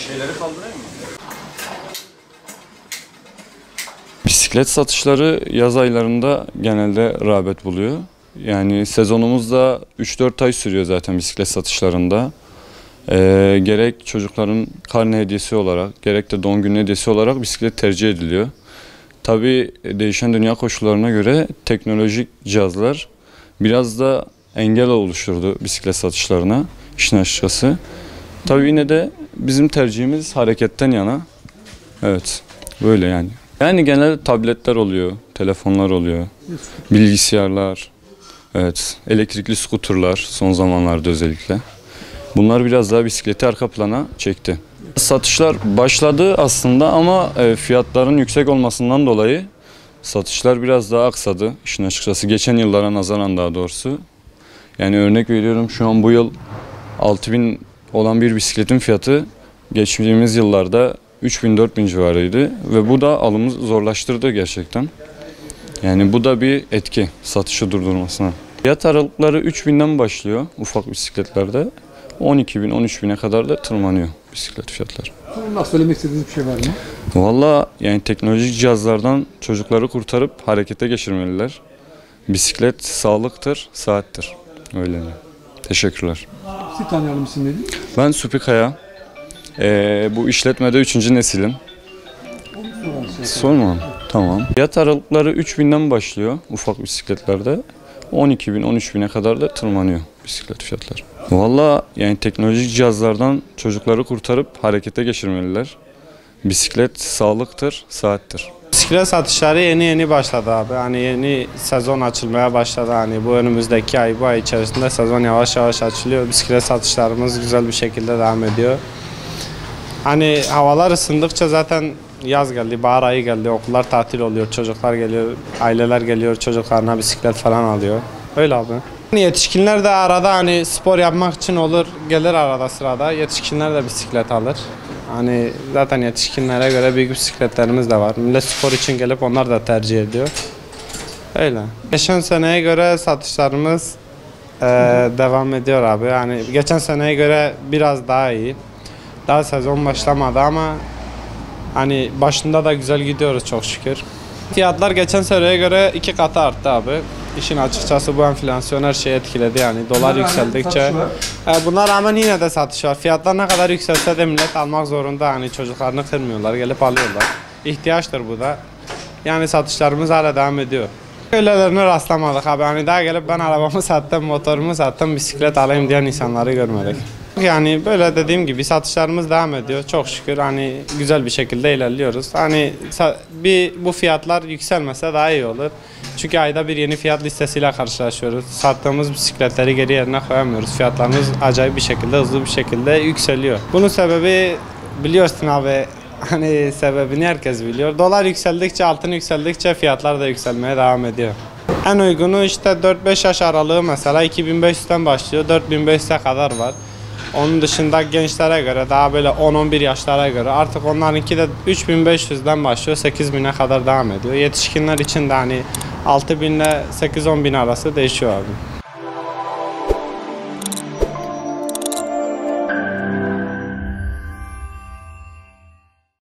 Şeyleri kaldırayım mı? Bisiklet satışları yaz aylarında genelde rağbet buluyor. Yani sezonumuz da 3-4 ay sürüyor zaten bisiklet satışlarında. Gerek çocukların karne hediyesi olarak, gerek de doğum günü hediyesi olarak bisiklet tercih ediliyor. Tabii değişen dünya koşullarına göre teknolojik cihazlar biraz da engel oluşturdu bisiklet satışlarına, işin açıkçası. Tabii yine de bizim tercihimiz hareketten yana. Evet, böyle yani. Yani genelde tabletler oluyor, telefonlar oluyor, bilgisayarlar, evet, elektrikli skuterlar son zamanlarda özellikle. Bunlar biraz daha bisikleti arka plana çekti. Satışlar başladı aslında ama fiyatların yüksek olmasından dolayı satışlar biraz daha aksadı. İşin açıkçası geçen yıllara nazaran daha doğrusu. Yani örnek veriyorum, şu an bu yıl 6.000 olan bir bisikletin fiyatı geçtiğimiz yıllarda 3.000-4.000 civarıydı ve bu da alımı zorlaştırdı gerçekten. Yani bu da bir etki satışı durdurmasına. Fiyat aralıkları 3.000'den başlıyor ufak bisikletlerde. 12.000-13.000'e kadar da tırmanıyor bisiklet fiyatları. Nasıl söylemek istediğiniz bir şey var mı? Valla yani teknolojik cihazlardan çocukları kurtarıp harekete geçirmeliler. Bisiklet sağlıktır, saattir. Öyle mi? Teşekkürler. Sizi tanıyalım, isim neydi? Ben Supikaya. Bu işletmede 3. nesilim. Sorma. Tamam. Fiyat aralıkları 3.000'den başlıyor ufak bisikletlerde. 12.000-13.000'e kadar da tırmanıyor bisiklet fiyatları. Valla yani teknolojik cihazlardan çocukları kurtarıp harekete geçirmeliler. Bisiklet sağlıktır, saattir. Bisiklet satışları yeni başladı abi. Hani yeni sezon açılmaya başladı. Hani bu önümüzdeki ay, bu ay içerisinde sezon yavaş yavaş açılıyor. Bisiklet satışlarımız güzel bir şekilde devam ediyor. Hani havalar ısındıkça zaten yaz geldi, bahar ayı geldi, okullar tatil oluyor, çocuklar geliyor, aileler geliyor, çocuklarına bisiklet falan alıyor. Öyle abi. Yetişkinler de arada hani spor yapmak için olur, gelir arada sırada. Yetişkinler de bisiklet alır. Hani zaten yetişkinlere göre büyük bisikletlerimiz de var. Millet spor için gelip onlar da tercih ediyor. Öyle. Geçen seneye göre satışlarımız devam ediyor abi. Yani geçen seneye göre biraz daha iyi. Daha sezon başlamadı ama hani başında da güzel gidiyoruz çok şükür. Fiyatlar geçen seneye göre 2 katı arttı abi. İşin açıkçası bu enflasyon her şeyi etkiledi yani. Dolar yükseldikçe. Buna rağmen yine de satış var. Fiyatlar ne kadar yükselse de millet almak zorunda. Hani çocuklarını kırmıyorlar, gelip alıyorlar. İhtiyaçtır bu da. Yani satışlarımız hala devam ediyor. Öylelerine rastlamadık abi. Hani daha gelip ben arabamı sattım, motorumu sattım, bisiklet alayım diyen insanları görmedik. Yani böyle dediğim gibi satışlarımız devam ediyor. Çok şükür hani güzel bir şekilde ilerliyoruz. Hani bu fiyatlar yükselmese daha iyi olur. Çünkü ayda bir yeni fiyat listesiyle karşılaşıyoruz. Sattığımız bisikletleri geri yerine koyamıyoruz. Fiyatlarımız acayip bir şekilde, hızlı bir şekilde yükseliyor. Bunun sebebi biliyorsun abi, hani sebebini herkes biliyor. Dolar yükseldikçe, altın yükseldikçe fiyatlar da yükselmeye devam ediyor. En uygunu işte 4-5 yaş aralığı mesela 2.500'ten başlıyor, 4.500'e kadar var. Onun dışında gençlere göre daha böyle 10-11 yaşlara göre artık onlarınki de 3.500'den başlıyor, 8.000'e kadar devam ediyor. Yetişkinler için de hani 6.000 ile 8-10.000 arası değişiyor abi.